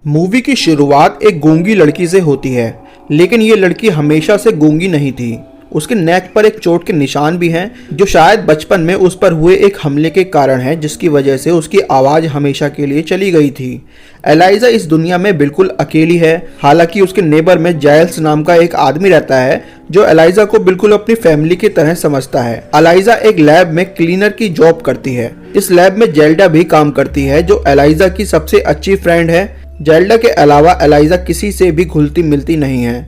Movie की शुरुआत एक गूंगी लड़की से होती है, लेकिन ये लड़की हमेशा से गूंगी नहीं थी। उसके नेक पर एक चोट के निशान भी हैं, जो शायद बचपन में उस पर हुए एक हमले के कारण है, जिसकी वजह से उसकी आवाज़ हमेशा के लिए चली गई थी। एलाइजा इस दुनिया में बिल्कुल अकेली है। हालांकि उसके नेबर में जाइल्स नाम का एक आदमी रहता है, जो एलाइजा को बिल्कुल अपनी फैमिली की तरह समझता है। एलाइजा एक लैब में क्लीनर की जॉब करती है। इस लैब में जेल्डा भी काम करती है, जो एलाइजा की सबसे अच्छी फ्रेंड है। जेल्डा के अलावा एलाइजा किसी से भी घुलती मिलती नहीं है,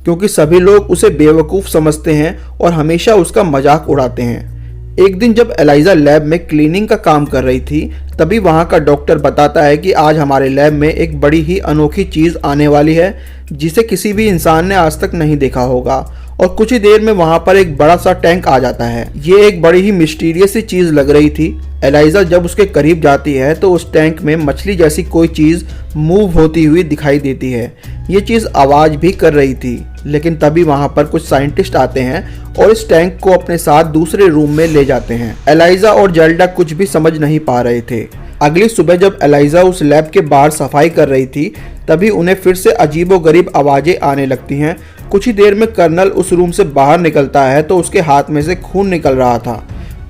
क्योंकि सभी लोग उसे बेवकूफ़ समझते हैं और हमेशा उसका मजाक उड़ाते हैं। एक दिन जब एलाइजा लैब में क्लीनिंग का काम कर रही थी, तभी वहाँ का डॉक्टर बताता है कि आज हमारे लैब में एक बड़ी ही अनोखी चीज़ आने वाली है, जिसे किसी भी इंसान ने आज तक नहीं देखा होगा। और कुछ ही देर में वहाँ पर एक बड़ा सा टैंक आ जाता है। ये एक बड़ी ही मिस्टीरियस सी चीज़ लग रही थी। एलाइजा जब उसके करीब जाती है तो उस टैंक में मछली जैसी कोई चीज़ मूव होती हुई दिखाई देती है। ये चीज़ आवाज़ भी कर रही थी। लेकिन तभी वहाँ पर कुछ साइंटिस्ट आते हैं और इस टैंक को अपने साथ दूसरे रूम में ले जाते हैं। एलाइजा और जेल्डा कुछ भी समझ नहीं पा रहे थे। अगली सुबह जब एलाइजा उस लैब के बाहर सफाई कर रही थी, तभी उन्हें फिर से अजीबोगरीब आवाज़ें आने लगती हैं। कुछ ही देर में कर्नल उस रूम से बाहर निकलता है तो उसके हाथ में से खून निकल रहा था।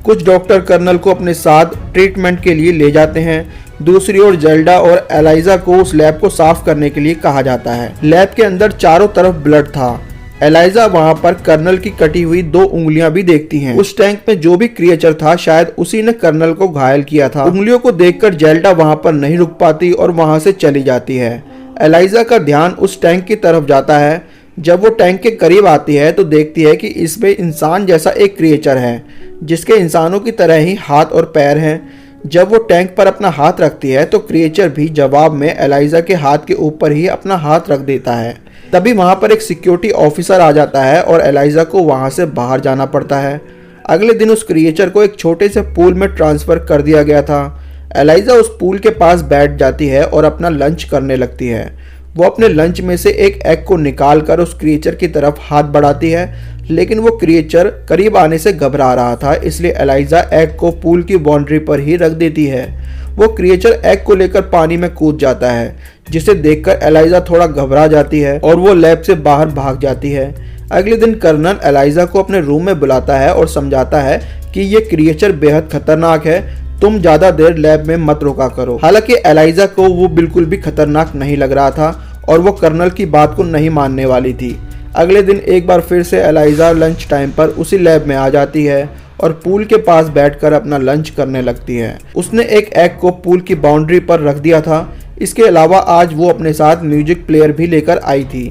कुछ डॉक्टर कर्नल को अपने साथ ट्रीटमेंट के लिए ले जाते हैं। दूसरी ओर जेल्डा और एलाइजा को उस लैब को साफ करने के लिए कहा जाता है। लैब के अंदर चारों तरफ ब्लड था। एलाइजा वहां पर कर्नल की कटी हुई 2 उंगलियां भी देखती हैं। उस टैंक में जो भी क्रिएचर था, शायद उसी ने कर्नल को घायल किया था। उंगलियों को देखकर जेल्डा वहां पर नहीं रुक पाती और वहां से चली जाती है। एलाइजा का ध्यान उस टैंक की तरफ जाता है। जब वो टैंक के करीब आती है तो देखती है कि इसमें इंसान जैसा एक क्रिएचर है, जिसके इंसानों की तरह ही हाथ और पैर हैं। जब वो टैंक पर अपना हाथ रखती है तो क्रिएचर भी जवाब में एलाइजा के हाथ के ऊपर ही अपना हाथ रख देता है। तभी वहाँ पर एक सिक्योरिटी ऑफिसर आ जाता है और एलाइजा को वहाँ से बाहर जाना पड़ता है। अगले दिन उस क्रिएचर को एक छोटे से पूल में ट्रांसफ़र कर दिया गया था। एलाइजा उस पूल के पास बैठ जाती है और अपना लंच करने लगती है। वो अपने लंच में से एक एग को निकालकर उस क्रिएचर की तरफ हाथ बढ़ाती है, लेकिन वो क्रिएचर करीब आने से घबरा रहा था, इसलिए एलाइजा एग को पूल की बाउंड्री पर ही रख देती है। वो क्रिएचर एग को लेकर पानी में कूद जाता है, जिसे देखकर एलाइजा थोड़ा घबरा जाती है और वो लैब से बाहर भाग जाती है। अगले दिन कर्नल एलाइजा को अपने रूम में बुलाता है और समझाता है कि ये क्रिएचर बेहद खतरनाक है, तुम ज़्यादा देर लैब में मत रोका करो। हालांकि एलाइजा को वो बिल्कुल भी खतरनाक नहीं लग रहा था और वो कर्नल की बात को नहीं मानने वाली थी। अगले दिन एक बार फिर से एलाइजा लंच टाइम पर उसी लैब में आ जाती है और पूल के पास बैठकर अपना लंच करने लगती है। उसने एक एग को पूल की बाउंड्री पर रख दिया था। इसके अलावा आज वो अपने साथ म्यूजिक प्लेयर भी लेकर आई थी।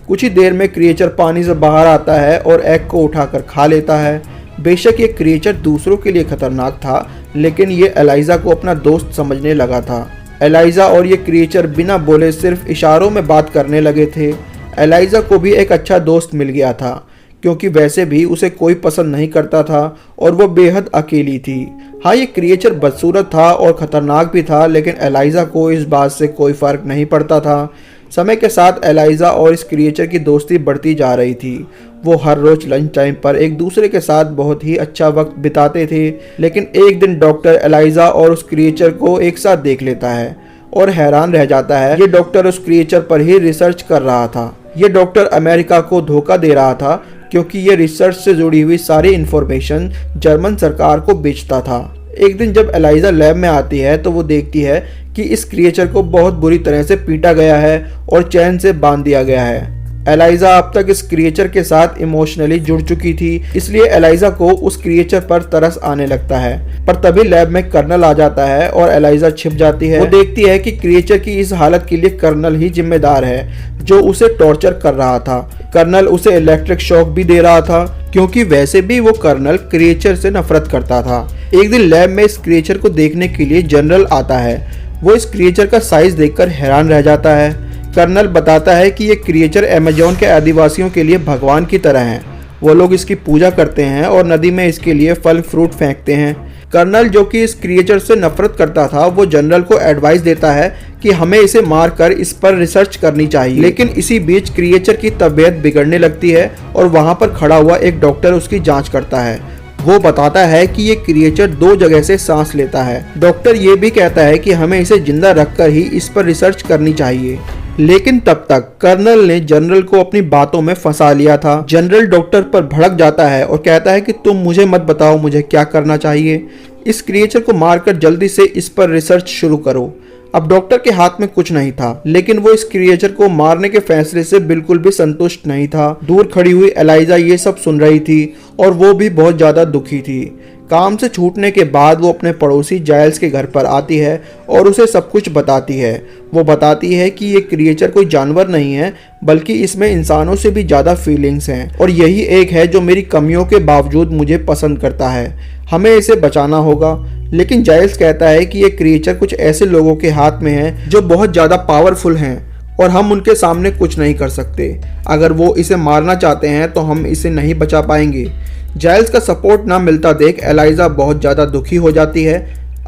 कुछ ही देर में क्रिएचर पानी से बाहर आता है और एग को उठाकर खा लेता है। बेशक ये क्रिएचर दूसरों के लिए खतरनाक था, लेकिन ये एलाइजा को अपना दोस्त समझने लगा था। एलाइजा और ये क्रिएचर बिना बोले सिर्फ इशारों में बात करने लगे थे। एलाइजा को भी एक अच्छा दोस्त मिल गया था, क्योंकि वैसे भी उसे कोई पसंद नहीं करता था और वो बेहद अकेली थी। हाँ, ये क्रिएचर बदसूरत था और ख़तरनाक भी था, लेकिन एलाइजा को इस बात से कोई फ़र्क नहीं पड़ता था। समय के साथ एलाइजा और इस क्रिएचर की दोस्ती बढ़ती जा रही थी। वो हर रोज़ लंच टाइम पर एक दूसरे के साथ बहुत ही अच्छा वक्त बिताते थे। लेकिन एक दिन डॉक्टर एलाइजा और उस क्रिएचर को एक साथ देख लेता है और हैरान रह जाता है। ये डॉक्टर उस क्रिएचर पर ही रिसर्च कर रहा था। ये डॉक्टर अमेरिका को धोखा दे रहा था, क्योंकि ये रिसर्च से जुड़ी हुई सारी इन्फॉर्मेशन जर्मन सरकार को बेचता था। एक दिन जब एलाइजा लैब में आती है तो वो देखती है कि इस क्रिएचर को बहुत बुरी तरह से पीटा गया है और चैन से बांध दिया गया है। एलाइजा अब तक इस क्रिएचर के साथ इमोशनली जुड़ चुकी थी, इसलिए एलाइजा को उस क्रिएचर पर तरस आने लगता है। पर तभी लैब में कर्नल आ जाता है और एलाइजा छिप जाती है। वो देखती है कि क्रिएचर की इस हालत के लिए कर्नल ही जिम्मेदार है, जो उसे टॉर्चर कर रहा था। कर्नल उसे इलेक्ट्रिक शॉक भी दे रहा था, क्योंकि वैसे भी वो कर्नल क्रिएचर से नफरत करता था। एक दिन लैब में इस क्रिएचर को देखने के लिए जनरल आता है। वो इस क्रिएचर का साइज देखकर हैरान रह जाता है। कर्नल बताता है कि ये क्रिएचर अमेज़न के आदिवासियों के लिए भगवान की तरह हैं। वो लोग इसकी पूजा करते हैं और नदी में इसके लिए फल फ्रूट फेंकते हैं। कर्नल, जो कि इस क्रिएचर से नफरत करता था, वो जनरल को एडवाइस देता है कि हमें इसे मारकर इस पर रिसर्च करनी चाहिए। लेकिन इसी बीच क्रिएचर की तबीयत बिगड़ने लगती है और वहाँ पर खड़ा हुआ एक डॉक्टर उसकी जाँच करता है। वो बताता है कि ये क्रिएचर 2 जगह से सांस लेता है। डॉक्टर ये भी कहता है कि हमें इसे जिंदा रखकर ही इस पर रिसर्च करनी चाहिए, लेकिन तब तक कर्नल ने जनरल को अपनी बातों में फंसा लिया था। जनरल डॉक्टर पर भड़क जाता है और कहता है कि तुम मुझे मत बताओ मुझे क्या करना चाहिए, इस क्रिएचर को मारकर जल्दी से इस पर रिसर्च शुरू करो। अब डॉक्टर के हाथ में कुछ नहीं था, लेकिन वो इस क्रिएचर को मारने के फैसले से बिल्कुल भी संतुष्ट नहीं था। दूर खड़ी हुई एलाइजा ये सब सुन रही थी और वो भी बहुत ज़्यादा दुखी थी। काम से छूटने के बाद वो अपने पड़ोसी जाइल्स के घर पर आती है और उसे सब कुछ बताती है। वो बताती है कि ये क्रिएचर कोई जानवर नहीं है, बल्कि इसमें इंसानों से भी ज़्यादा फीलिंग्स हैं और यही एक है जो मेरी कमियों के बावजूद मुझे पसंद करता है। हमें इसे बचाना होगा। लेकिन जाइल्स कहता है कि ये क्रिएचर कुछ ऐसे लोगों के हाथ में है जो बहुत ज़्यादा पावरफुल हैं और हम उनके सामने कुछ नहीं कर सकते। अगर वो इसे मारना चाहते हैं तो हम इसे नहीं बचा पाएंगे। जाइल्स का सपोर्ट ना मिलता देख एलाइजा बहुत ज़्यादा दुखी हो जाती है।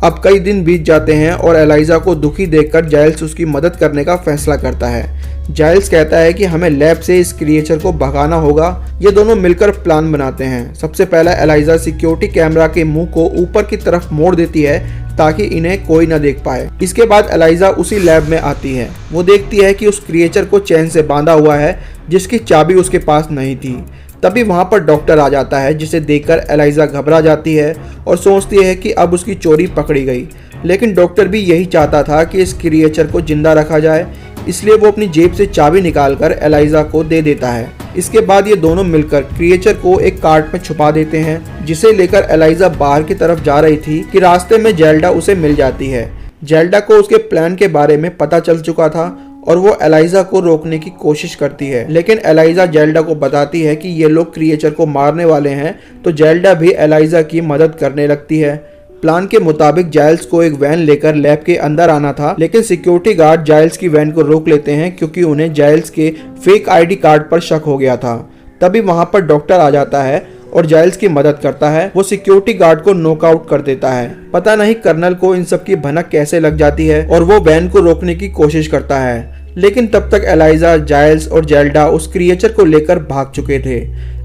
अब कई दिन बीत जाते हैं और एलाइजा को दुखी देखकर जाइल्स उसकी मदद करने का फैसला करता है। जाइल्स कहता है कि हमें लैब से इस क्रिएचर को भगाना होगा। ये दोनों मिलकर प्लान बनाते हैं। सबसे पहला एलाइजा सिक्योरिटी कैमरा के मुंह को ऊपर की तरफ मोड़ देती है ताकि इन्हें कोई न देख पाए। इसके बाद एलाइजा उसी लैब में आती है। वो देखती है कि उस क्रिएचर को चैन से बांधा हुआ है जिसकी चाबी उसके पास नहीं थी। तभी वहाँ पर डॉक्टर आ जाता है, जिसे देखकर एलाइजा घबरा जाती है और सोचती है कि अब उसकी चोरी पकड़ी गई। लेकिन डॉक्टर भी यही चाहता था कि इस क्रिएचर को जिंदा रखा जाए, इसलिए वो अपनी जेब से चाबी निकालकर एलाइजा को दे देता है। इसके बाद ये दोनों मिलकर क्रिएचर को एक कार्ट में छुपा देते हैं, जिसे लेकर एलाइजा बाहर की तरफ जा रही थी कि रास्ते में जेल्डा उसे मिल जाती है। जेल्डा को उसके प्लान के बारे में पता चल चुका था और वो एलाइजा को रोकने की कोशिश करती है, लेकिन एलाइजा जेल्डा को बताती है कि ये लोग क्रिएचर को मारने वाले हैं, तो जेल्डा भी एलाइजा की मदद करने लगती है। प्लान के मुताबिक जाइल्स को एक वैन लेकर लैब के अंदर आना था, लेकिन सिक्योरिटी गार्ड जाइल्स की वैन को रोक लेते हैं क्योंकि उन्हें जाइल्स के फेक आईडी कार्ड पर शक हो गया था। तभी वहां पर डॉक्टर आ जाता है और जाइल्स की मदद करता है। वो सिक्योरिटी गार्ड को नॉकआउट कर देता है। पता नहीं कर्नल को इन सब की भनक कैसे लग जाती है और वो वैन को रोकने की कोशिश करता है, लेकिन तब तक एलाइजा, जाइल्स और जेल्डा उस क्रिएचर को लेकर भाग चुके थे।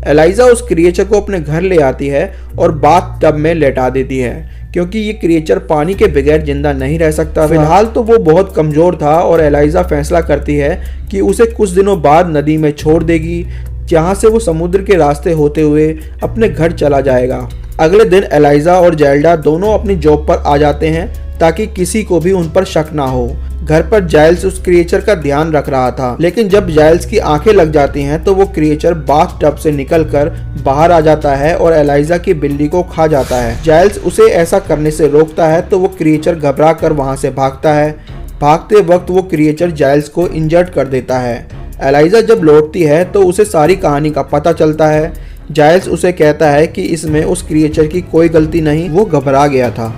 एलाइजा उस क्रिएचर को अपने घर ले आती है और बाथ टब में लेटा देती है क्योंकि ये क्रिएचर पानी के बगैर जिंदा नहीं रह सकता। फिलहाल तो वो बहुत कमजोर था और एलाइजा फैसला करती है कि उसे कुछ दिनों बाद नदी में छोड़ देगी, जहाँ से वो समुद्र के रास्ते होते हुए अपने घर चला जाएगा। अगले दिन एलाइजा और जेल्डा दोनों अपनी जॉब पर आ जाते हैं ताकि किसी को भी उन पर शक ना हो। घर पर जाइल्स उस क्रिएचर का ध्यान रख रहा था, लेकिन जब जाइल्स की आंखें लग जाती हैं तो वो क्रिएचर बाथ टब से निकलकर बाहर आ जाता है और एलाइजा की बिल्ली को खा जाता है। जाइल्स उसे ऐसा करने से रोकता है तो वो क्रिएचर घबरा कर वहां से भागता है। भागते वक्त वो क्रिएचर जाइल्स को इंजर्ड कर देता है। एलाइजा जब लौटती है तो उसे सारी कहानी का पता चलता है। जाइल्स उसे कहता है कि इसमें उस क्रिएचर की कोई गलती नहीं, वो घबरा गया था।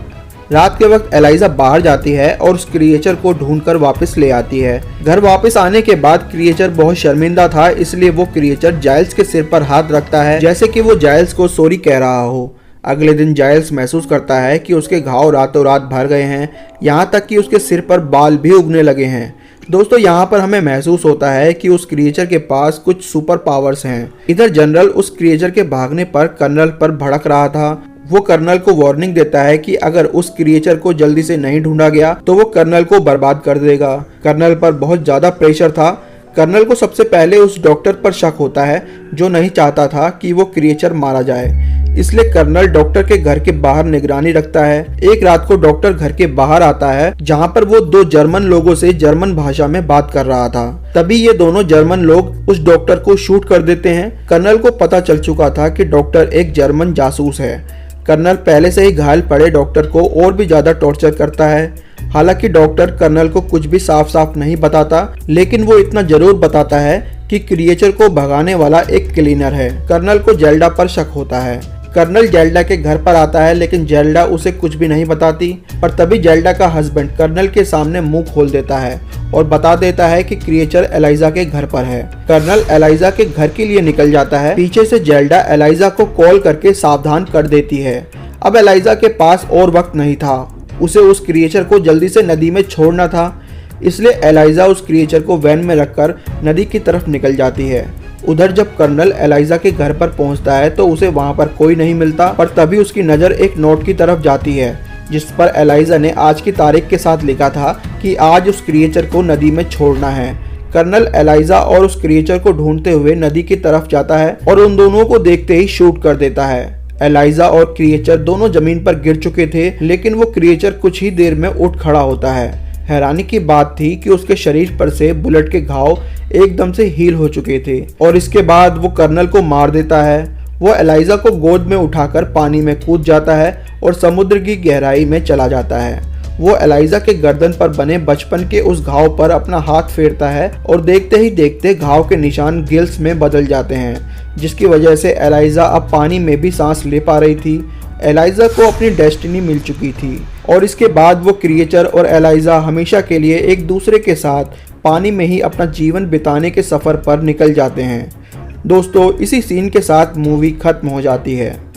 रात के वक्त एलाइजा बाहर जाती है और उस क्रिएचर को ढूंढकर वापस ले आती है। घर वापस आने के बाद क्रिएचर बहुत शर्मिंदा था, इसलिए वो क्रिएचर जाइल्स के सिर पर हाथ रखता है जैसे कि वो जाइल्स को सॉरी कह रहा हो। अगले दिन जाइल्स महसूस करता है कि उसके घाव रातों रात भर गए हैं, यहाँ तक कि उसके सिर पर बाल भी उगने लगे हैं। दोस्तों, यहाँ पर हमें महसूस होता है कि उस क्रिएचर के पास कुछ सुपर पावर्स हैं। इधर जनरल उस क्रिएचर के भागने पर कर्नल पर भड़क रहा था। वो कर्नल को वार्निंग देता है कि अगर उस क्रिएचर को जल्दी से नहीं ढूंढा गया तो वो कर्नल को बर्बाद कर देगा। कर्नल पर बहुत ज्यादा प्रेशर था। कर्नल को सबसे पहले उस डॉक्टर पर शक होता है जो नहीं चाहता था कि वो क्रिएचर मारा जाए, इसलिए कर्नल डॉक्टर के घर के बाहर निगरानी रखता है। एक रात को डॉक्टर घर के बाहर आता है जहां पर वो 2 जर्मन लोगों से जर्मन भाषा में बात कर रहा था। तभी ये दोनों जर्मन लोग उस डॉक्टर को शूट कर देते हैं। कर्नल को पता चल चुका था कि डॉक्टर एक जर्मन जासूस है। कर्नल पहले से ही घायल पड़े डॉक्टर को और भी ज्यादा टॉर्चर करता है। हालांकि डॉक्टर कर्नल को कुछ भी साफ साफ नहीं बताता, लेकिन वो इतना जरूर बताता है कि क्रिएचर को भगाने वाला एक क्लीनर है। कर्नल को जेल्डा पर शक होता है। कर्नल जेल्डा के घर पर आता है, लेकिन जेल्डा उसे कुछ भी नहीं बताती। पर तभी जेल्डा का हस्बैंड कर्नल के सामने मुंह खोल देता है और बता देता है कि क्रिएचर एलाइजा के घर पर है। कर्नल एलाइजा के घर के लिए निकल जाता है। पीछे से जेल्डा एलाइजा को कॉल करके सावधान कर देती है। अब एलाइजा के पास और वक्त नहीं था, उसे उस क्रिएचर को जल्दी से नदी में छोड़ना था। इसलिए एलाइजा उस क्रिएचर को वैन में रखकर नदी की तरफ निकल जाती है। उधर जब कर्नल एलाइजा के घर पर पहुंचता है तो उसे वहां पर कोई नहीं मिलता, पर तभी उसकी नज़र एक नोट की तरफ जाती है जिस पर एलाइजा ने आज की तारीख के साथ लिखा था कि आज उस क्रिएचर को नदी में छोड़ना है। कर्नल एलाइजा और उस क्रिएचर को ढूंढते हुए नदी की तरफ जाता है और उन दोनों को देखते ही शूट कर देता है। एलाइजा और क्रिएचर दोनों जमीन पर गिर चुके थे, लेकिन वो क्रिएचर कुछ ही देर में उठ खड़ा होता है। हैरानी की बात थी कि उसके शरीर पर से बुलेट के घाव एकदम से हील हो चुके थे और इसके बाद वो कर्नल को मार देता है। वो एलाइजा को गोद में उठाकर पानी में कूद जाता है और समुद्र की गहराई में चला जाता है। वो एलाइजा के गर्दन पर बने बचपन के उस घाव पर अपना हाथ फेरता है और देखते ही देखते घाव के निशान गिल्स में बदल जाते हैं, जिसकी वजह से एलाइजा अब पानी में भी सांस ले पा रही थी। एलाइजा को अपनी डेस्टिनी मिल चुकी थी और इसके बाद वो क्रिएचर और एलाइजा हमेशा के लिए एक दूसरे के साथ पानी में ही अपना जीवन बिताने के सफ़र पर निकल जाते हैं। दोस्तों, इसी सीन के साथ मूवी खत्म हो जाती है।